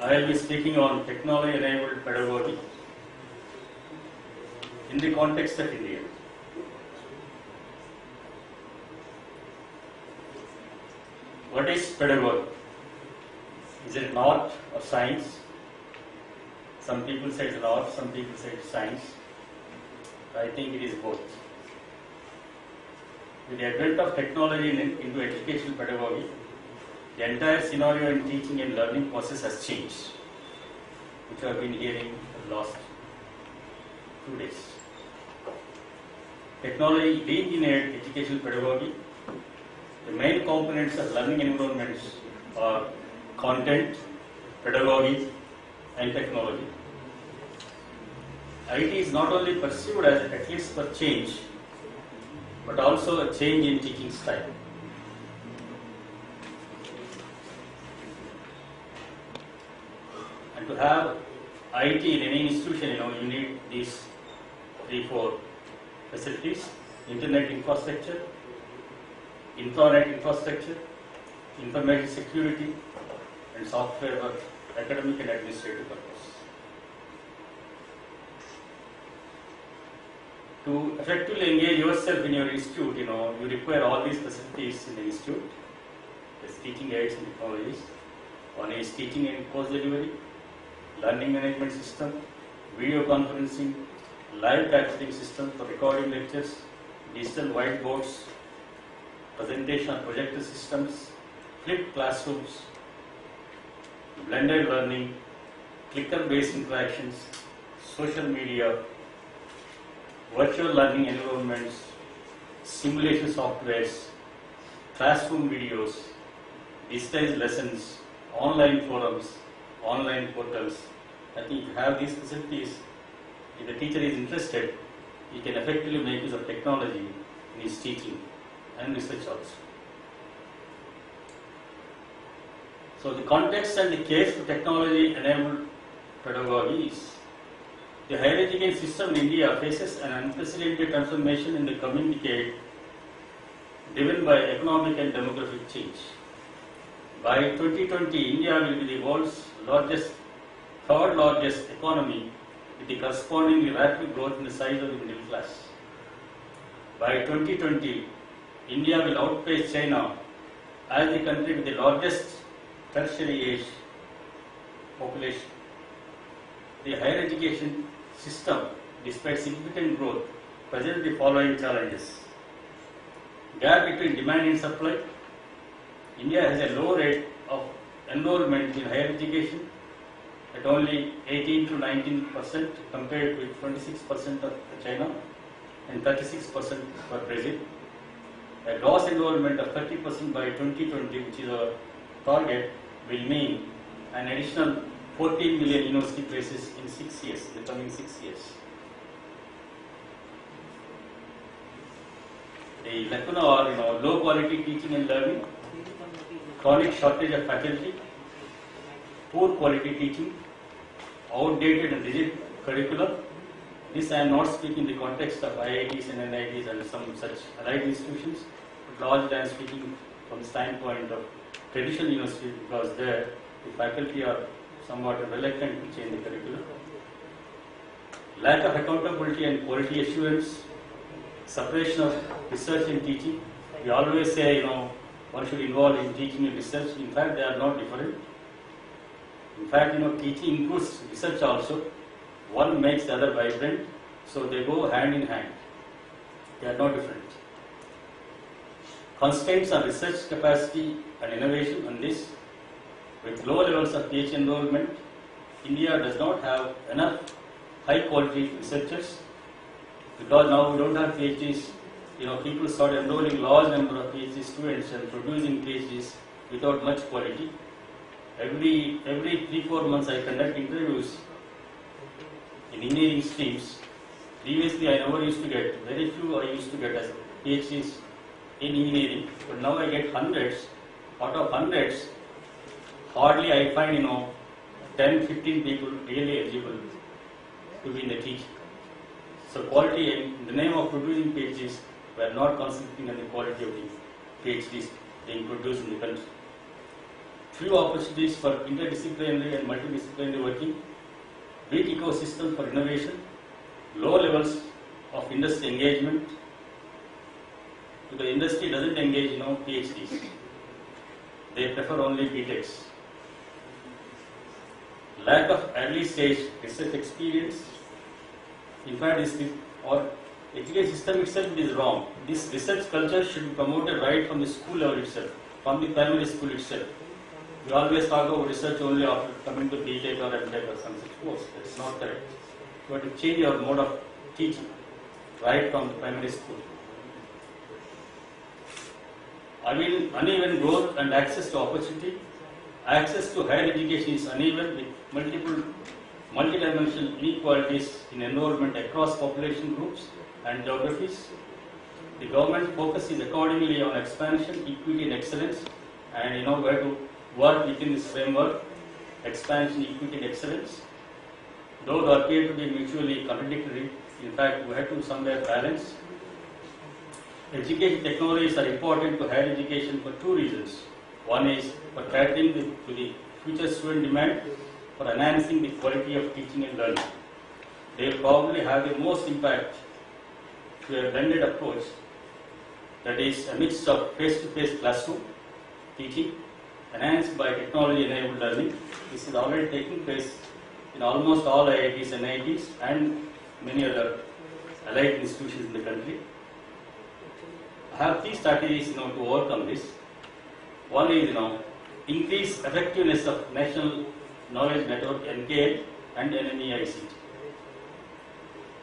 I will be speaking on technology-enabled pedagogy in the context of India. What is pedagogy? Is it an art or science? Some people say it's an art, some people say it's science. I think it is both. With the advent of technology into educational pedagogy, the entire scenario in teaching and learning process has changed, which I have been hearing for the last 2 days. Technology being in educational pedagogy, the main components of learning environments are content, pedagogy, and technology. IT is not only perceived as a catalyst for change, but also a change in teaching style. And to have IT in any institution, you need these 3-4 facilities: internet infrastructure, intranet infrastructure, information security, and software for academic and administrative purpose. To effectively engage yourself in your institute, you require all these facilities in the institute. There's teaching aids and technologies. One is teaching and course delivery, learning management system, video conferencing, live captioning system for recording lectures, digital whiteboards, presentation of projector systems, flipped classrooms, blended learning, clicker-based interactions, social media, virtual learning environments, simulation softwares, classroom videos, digitized lessons, online forums, online portals. I think if you have these facilities, if the teacher is interested, he can effectively make use of technology in his teaching and research also. So the context and the case for technology-enabled pedagogy is the higher education system in India faces an unprecedented transformation in the coming decade, driven by economic and demographic change. By 2020, India will be the world's third largest economy, with the correspondingly rapid growth in the size of the middle class. By 2020, India will outpace China as the country with the largest tertiary age population. The higher education system, despite significant growth, presents the following challenges. Gap between demand and supply. India has a low rate of enrollment in higher education at only 18 to 19% compared with 26% of China and 36% for Brazil. A gross enrollment of 30% by 2020, which is our target, will mean an additional 14 million university places in 6 years, the coming 6 years. The lacuna or low quality teaching and learning, chronic shortage of faculty, poor quality teaching, outdated and rigid curricula. This I am not speaking in the context of IITs and NITs and some such allied institutions, but largely I am speaking from the standpoint of traditional universities, because there the faculty are somewhat reluctant to change the curriculum. Lack of accountability and quality assurance, separation of research and teaching. We always say, one should involve in teaching and research. In fact, they are not different. In fact, teaching includes research also. One makes the other vibrant, so they go hand in hand. They are not different. Constraints on research capacity and innovation on this. With low levels of PhD enrollment, India does not have enough high quality researchers, because now we don't have PhDs. People start enrolling large number of PhD students and producing PhDs without much quality. Every 3-4 months I conduct interviews in engineering streams. Previously I never used to get, very few I used to get as PhDs in engineering, but now I get hundreds. Out of hundreds, hardly I find 10-15 people really eligible to be in the teaching. So quality, in the name of producing PhDs, we are not concentrating on the quality of the PhDs being produced in the country. few opportunities for interdisciplinary and multidisciplinary working, weak ecosystem for innovation, low levels of industry engagement, because the industry doesn't engage, PhDs. They prefer only BTechs. Lack of early stage research experience. In fact, our education system itself is wrong. This research culture should be promoted right from the school level itself, from the primary school itself. We always talk about research only after coming to BTech or MTech or some such course. That's not correct. You have to change your mode of teaching right from the primary school. Uneven growth and access to opportunity. Access to higher education is uneven with multidimensional inequalities in enrollment across population groups and geographies. The government focuses accordingly on expansion, equity and excellence, and we have to work within this framework, expansion, equity and excellence. Though they appear to be mutually contradictory, in fact we have to somewhere balance. Education technologies are important to higher education for two reasons. One is for catering to the future student demand, for enhancing the quality of teaching and learning. They will probably have the most impact to a blended approach, that is a mix of face-to-face classroom teaching enhanced by technology-enabled learning. This is already taking place in almost all IITs and NITs and many other allied institutions in the country. I have three strategies to overcome this. One is increase effectiveness of National Knowledge Network (NKN) and NMEICT.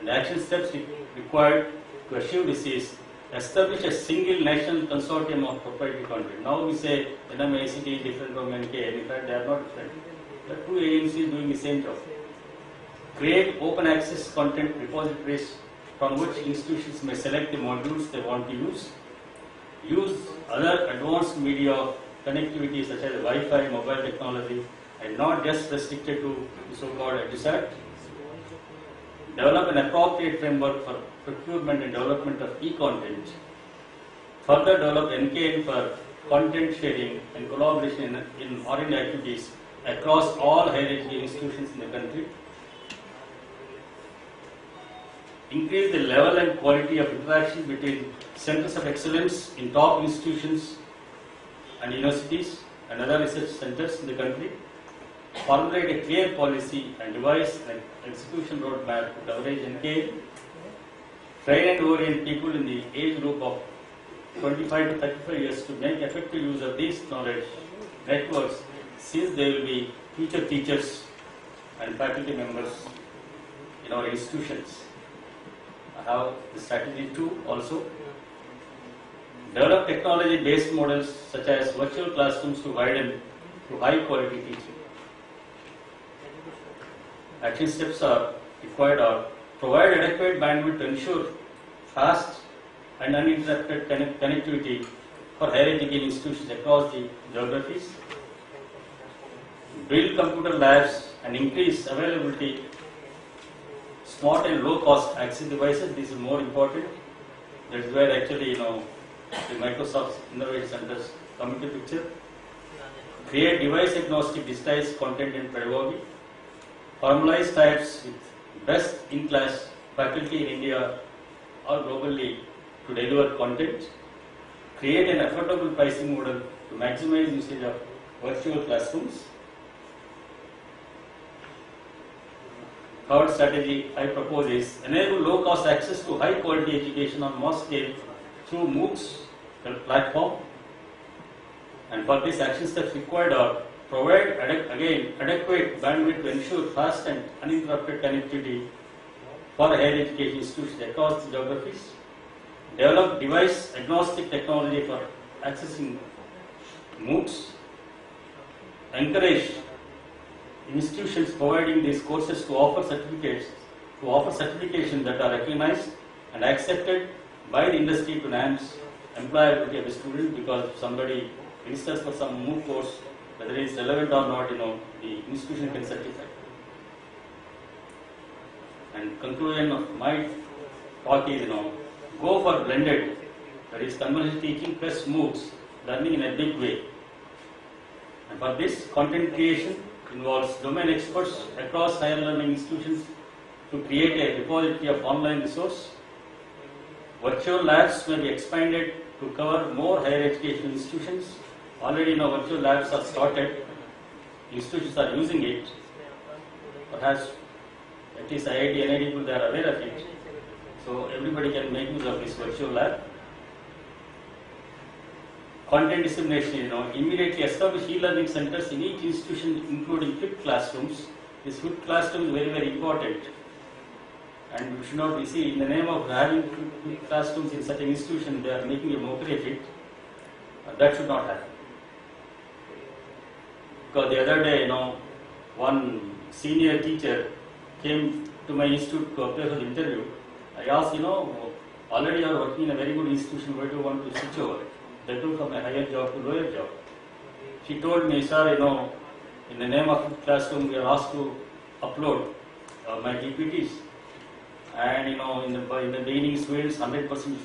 And action steps required to achieve this is establish a single national consortium of proprietary content. Now we say NMEICT is different from NKN. In fact, they are not different. There are two agencies doing the same job. Create open access content repositories from which institutions may select the modules they want to use. Use other advanced media connectivity such as Wi-Fi, mobile technology, and not just restricted to the so-called EDUSAT. Develop an appropriate framework for procurement and development of e-content. Further develop NKN for content sharing and collaboration in R&D activities across all higher education institutions in the country. Increase the level and quality of interaction between centers of excellence in top institutions and universities and other research centers in the country. Formulate a clear policy and devise an execution roadmap to leverage NKN. Train and orient people in the age group of 25 to 35 years to make effective use of these knowledge networks, since they will be future teachers and faculty members in our institutions. I have the strategy 2 also. Develop technology-based models such as virtual classrooms to widen to high-quality teaching. Action steps are required are provide adequate bandwidth to ensure fast and uninterrupted connectivity for higher education institutions across the geographies. Build computer labs and increase availability smart and low-cost access devices. This is more important. That is where actually the Microsoft Innovation Centers come into picture. Create device-agnostic digitized content and pedagogy. Formalize types with best in-class faculty in India or globally to deliver content. Create an affordable pricing model to maximize usage of virtual classrooms. Third strategy I propose is enable low-cost access to high-quality education on mass scale through MOOCs platform. And for this, action steps required are provide adequate bandwidth to ensure fast and uninterrupted connectivity for higher education institutions across the geographies. Develop device-agnostic technology for accessing MOOCs. Encourage institutions providing these courses to offer certifications that are recognized and accepted by the industry to enhance employability of the student, because if somebody registers for some MOOC course, whether it is relevant or not, the institution can certify. And conclusion of my talk is, go for blended, that is conventional teaching plus MOOCs, learning in a big way. And for this, content creation involves domain experts across higher learning institutions to create a repository of online resource. Virtual labs may be expanded to cover more higher education institutions. Already now virtual labs are started. Institutions are using it. Perhaps at least IIT, NIT, they are aware of it. So everybody can make use of this virtual lab. Content dissemination, immediately establish e-learning centers in each institution, including flipped classrooms. This flipped classroom is very, very important. And we should not be see in the name of having flipped classrooms in such an institution, they are making a mockery of it. That should not happen. Because the other day, one senior teacher came to my institute to apply for the interview. I asked, already you are working in a very good institution, why do you want to switch over? They took from a higher job to lower job. She told me, sir, in the name of classroom, we are asked to upload my PPTs. And, in the beginning, students, 100%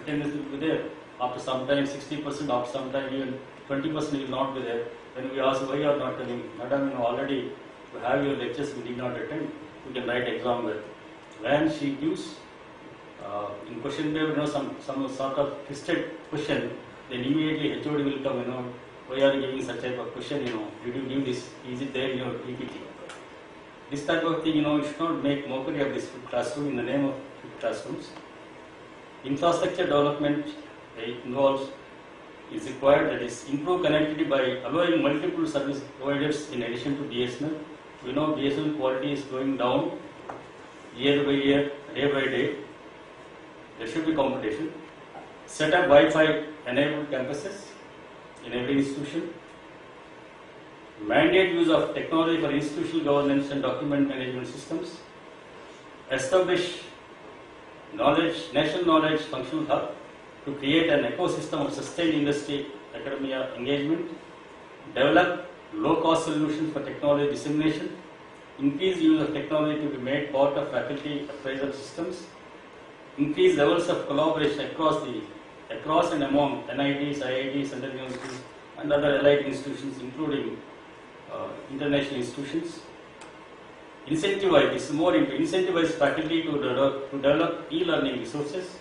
attendance will be there. After some time, 60%, after some time, even 20% will not be there. When we ask why you are not coming, madam, already you have your lectures, we did not attend. You can write exam well. When she gives in question paper, some sort of twisted question, then immediately HOD will come, why are you giving such type of question, did you give this, is it there in your PPT? This type of thing, you should not make mockery of this classroom in the name of classrooms. Infrastructure development is required, that is, improve connectivity by allowing multiple service providers in addition to BSNL. We know BSNL quality is going down year by year, day by day. There should be competition. Set up Wi-Fi enabled campuses in every institution. Mandate use of technology for institutional governance and document management systems. Establish national knowledge functional hub to create an ecosystem of sustained industry academia engagement. Develop low-cost solutions for technology dissemination. Increase use of technology to be made part of faculty appraisal systems. Increase levels of collaboration across and among NITs, IITs, central universities, and other allied institutions, including international institutions. Incentivize, this is more into incentivize faculty to develop e-learning resources.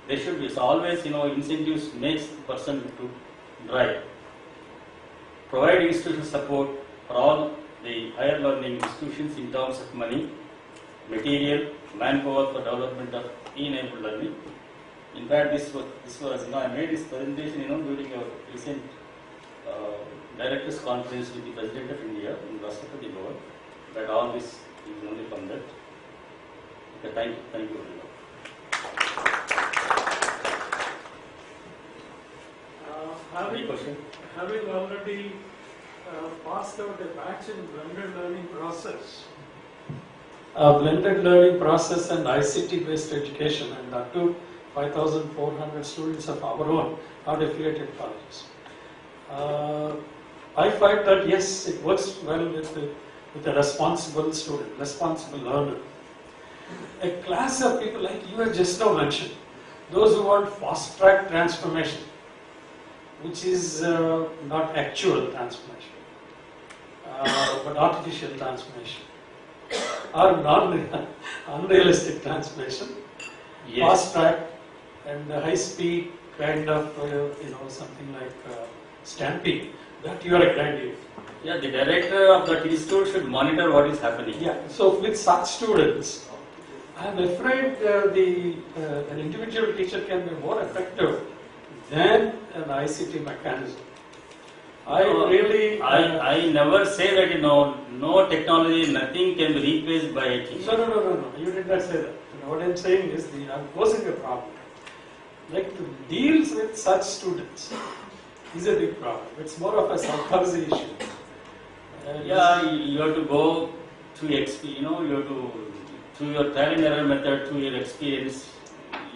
There should be, so always, incentives makes the person to drive. Provide institutional support for all the higher learning institutions in terms of money, material, manpower for development of e-enabled learning. In fact, this was I made this presentation, during a recent directors conference with the President of India in Rashtrapati Bhavan. But all this is only from that. Okay, thank you very much. Having already passed out a batch in blended learning process, and ICT based education, and up to 5,400 students of our own are affiliated colleges. I find that yes, it works well with a responsible student, responsible learner. A class of people like you have just now mentioned, those who want fast track transformation, which is not actual transformation, but artificial transformation, or unrealistic transformation, yes. Fast track and high speed kind of, something like stamping, that you are a candidate. Yeah, the director of that institute should monitor what is happening. Yeah, so with such students, I am afraid an individual teacher can be more effective than an ICT mechanism. I never say that no technology, nothing can be replaced by a teacher. No. You did not say that. What I am saying is I am posing a problem. Like to deal with such students is a big problem. It's more of a psychology issue. You have to go through you have to through your trial and error method, through your experience.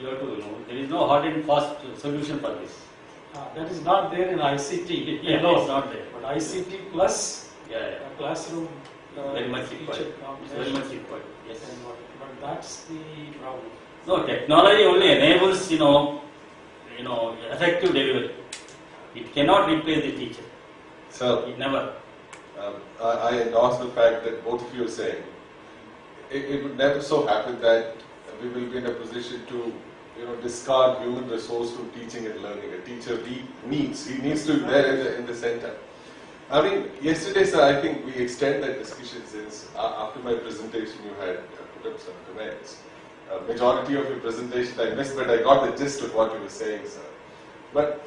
You have to there is no hard and fast solution for this. That is not there in ICT. Yeah, no, it's not there. But ICT plus classroom very much required. Very much required. Yes. But that's the problem. No, technology only enables effective delivery. It cannot replace the teacher. So, Never. I endorse the fact that both of you are saying. It would never so happen that we will be in a position to, discard human resource from teaching and learning. A teacher needs to be there in the center. I mean, yesterday, sir, I think we extend that discussion since after my presentation you had put up some comments. Majority of your presentation I missed, but I got the gist of what you were saying, sir. But,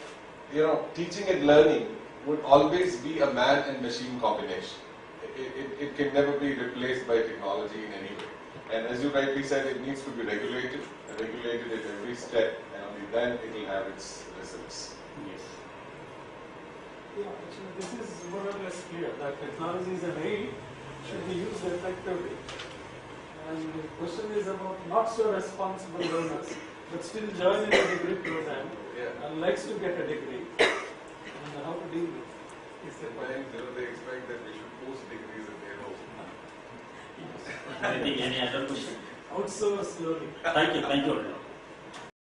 teaching and learning would always be a man and machine combination. It can never be replaced by technology in any way. And as you rightly said, it needs to be regulated at every step, and only then it will have its results. Yes. Yeah, actually, this is more or less clear that technology is an aid, should be used effectively. And the question is about not so responsible learners, but still joining a degree program and likes to get a degree. And how to deal with it. Sometimes, they expect that we should post degrees at their home. Any other question? Outsource learning. Thank you.